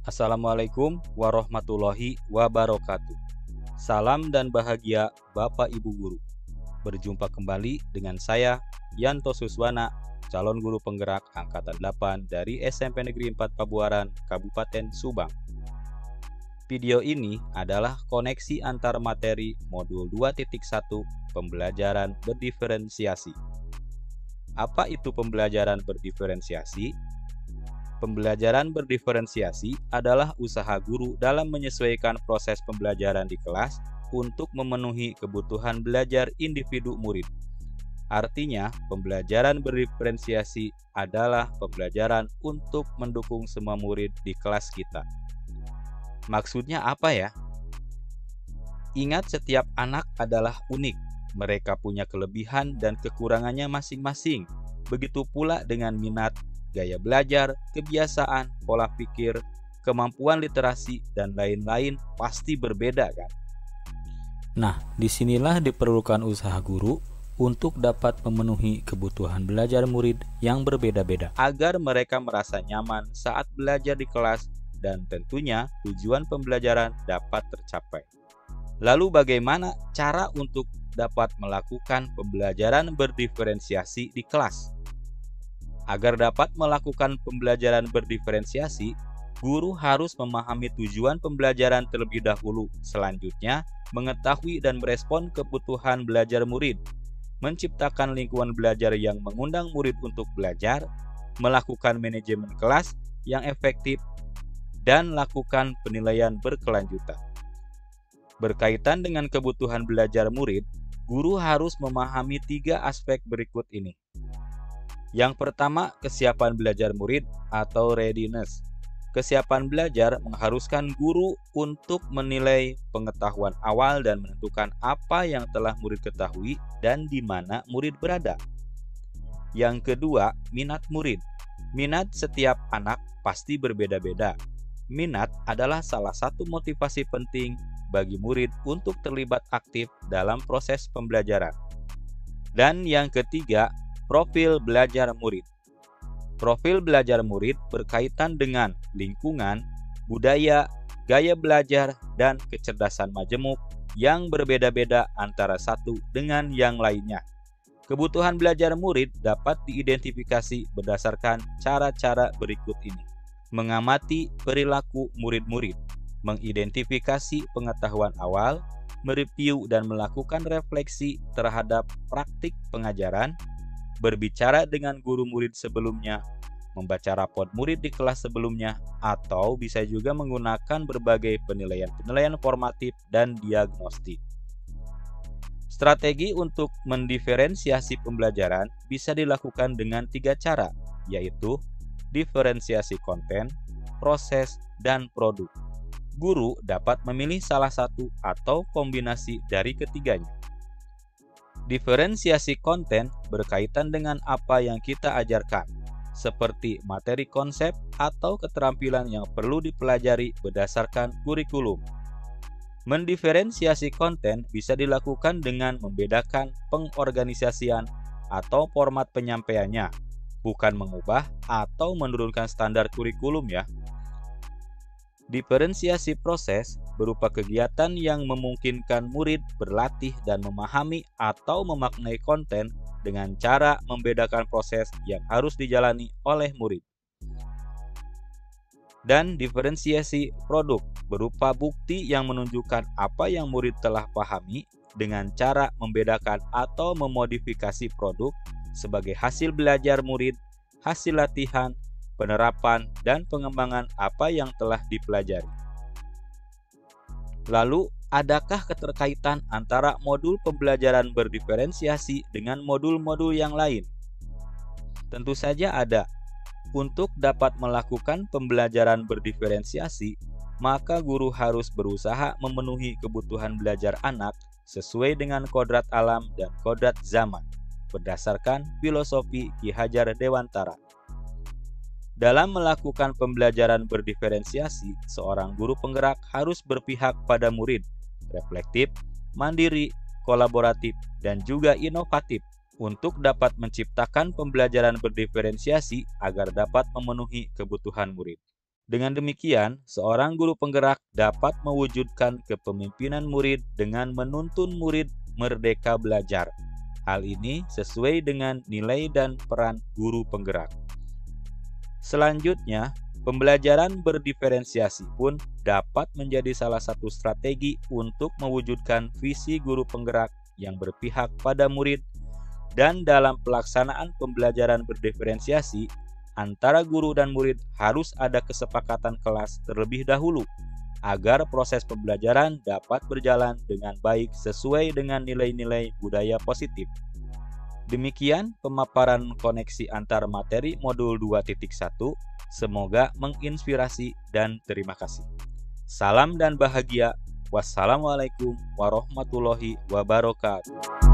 Assalamualaikum warahmatullahi wabarakatuh. Salam dan bahagia Bapak Ibu Guru. Berjumpa kembali dengan saya, Yanto Suswana, calon guru penggerak Angkatan 8 dari SMP Negeri 4 Pabuaran, Kabupaten Subang. Video ini adalah koneksi antar materi modul 2.1 pembelajaran berdiferensiasi. Apa itu pembelajaran berdiferensiasi? Pembelajaran berdiferensiasi adalah usaha guru dalam menyesuaikan proses pembelajaran di kelas untuk memenuhi kebutuhan belajar individu murid. Artinya, pembelajaran berdiferensiasi adalah pembelajaran untuk mendukung semua murid di kelas kita. Maksudnya apa ya? Ingat, setiap anak adalah unik. Mereka punya kelebihan dan kekurangannya masing-masing. Begitu pula dengan minat, gaya belajar, kebiasaan, pola pikir, kemampuan literasi, dan lain-lain pasti berbeda kan? Nah, disinilah diperlukan usaha guru untuk dapat memenuhi kebutuhan belajar murid yang berbeda-beda, agar mereka merasa nyaman saat belajar di kelas dan tentunya tujuan pembelajaran dapat tercapai. Lalu bagaimana cara untuk dapat melakukan pembelajaran berdiferensiasi di kelas? Agar dapat melakukan pembelajaran berdiferensiasi, guru harus memahami tujuan pembelajaran terlebih dahulu. Selanjutnya, mengetahui dan merespon kebutuhan belajar murid, menciptakan lingkungan belajar yang mengundang murid untuk belajar, melakukan manajemen kelas yang efektif, dan lakukan penilaian berkelanjutan. Berkaitan dengan kebutuhan belajar murid, guru harus memahami 3 aspek berikut ini. Yang pertama, kesiapan belajar murid atau readiness. Kesiapan belajar mengharuskan guru untuk menilai pengetahuan awal dan menentukan apa yang telah murid ketahui dan di mana murid berada. Yang kedua, minat murid. Minat setiap anak pasti berbeda-beda. Minat adalah salah satu motivasi penting bagi murid untuk terlibat aktif dalam proses pembelajaran. Dan yang ketiga, profil belajar murid. Profil belajar murid berkaitan dengan lingkungan, budaya, gaya belajar, dan kecerdasan majemuk yang berbeda-beda antara satu dengan yang lainnya. Kebutuhan belajar murid dapat diidentifikasi berdasarkan cara-cara berikut ini. Mengamati perilaku murid-murid, mengidentifikasi pengetahuan awal, mereview dan melakukan refleksi terhadap praktik pengajaran, berbicara dengan guru murid sebelumnya, membaca rapor murid di kelas sebelumnya, atau bisa juga menggunakan berbagai penilaian-penilaian formatif dan diagnostik. Strategi untuk mendiferensiasi pembelajaran bisa dilakukan dengan 3 cara, yaitu diferensiasi konten, proses, dan produk. Guru dapat memilih salah satu atau kombinasi dari ketiganya. Diferensiasi konten berkaitan dengan apa yang kita ajarkan, seperti materi konsep atau keterampilan yang perlu dipelajari berdasarkan kurikulum. Mendiferensiasi konten bisa dilakukan dengan membedakan pengorganisasian atau format penyampaiannya, bukan mengubah atau menurunkan standar kurikulum ya. Diferensiasi proses berupa kegiatan yang memungkinkan murid berlatih dan memahami atau memaknai konten dengan cara membedakan proses yang harus dijalani oleh murid. Dan diferensiasi produk berupa bukti yang menunjukkan apa yang murid telah pahami dengan cara membedakan atau memodifikasi produk sebagai hasil belajar murid, hasil latihan, penerapan, dan pengembangan apa yang telah dipelajari. Lalu, adakah keterkaitan antara modul pembelajaran berdiferensiasi dengan modul-modul yang lain? Tentu saja ada. Untuk dapat melakukan pembelajaran berdiferensiasi, maka guru harus berusaha memenuhi kebutuhan belajar anak sesuai dengan kodrat alam dan kodrat zaman, berdasarkan filosofi Ki Hajar Dewantara. Dalam melakukan pembelajaran berdiferensiasi, seorang guru penggerak harus berpihak pada murid, reflektif, mandiri, kolaboratif, dan juga inovatif untuk dapat menciptakan pembelajaran berdiferensiasi agar dapat memenuhi kebutuhan murid. Dengan demikian, seorang guru penggerak dapat mewujudkan kepemimpinan murid dengan menuntun murid merdeka belajar. Hal ini sesuai dengan nilai dan peran guru penggerak. Selanjutnya, pembelajaran berdiferensiasi pun dapat menjadi salah satu strategi untuk mewujudkan visi guru penggerak yang berpihak pada murid, dan dalam pelaksanaan pembelajaran berdiferensiasi, antara guru dan murid harus ada kesepakatan kelas terlebih dahulu agar proses pembelajaran dapat berjalan dengan baik sesuai dengan nilai-nilai budaya positif. Demikian pemaparan koneksi antar materi modul 2.1. Semoga menginspirasi dan terima kasih. Salam dan bahagia. Wassalamualaikum warahmatullahi wabarakatuh.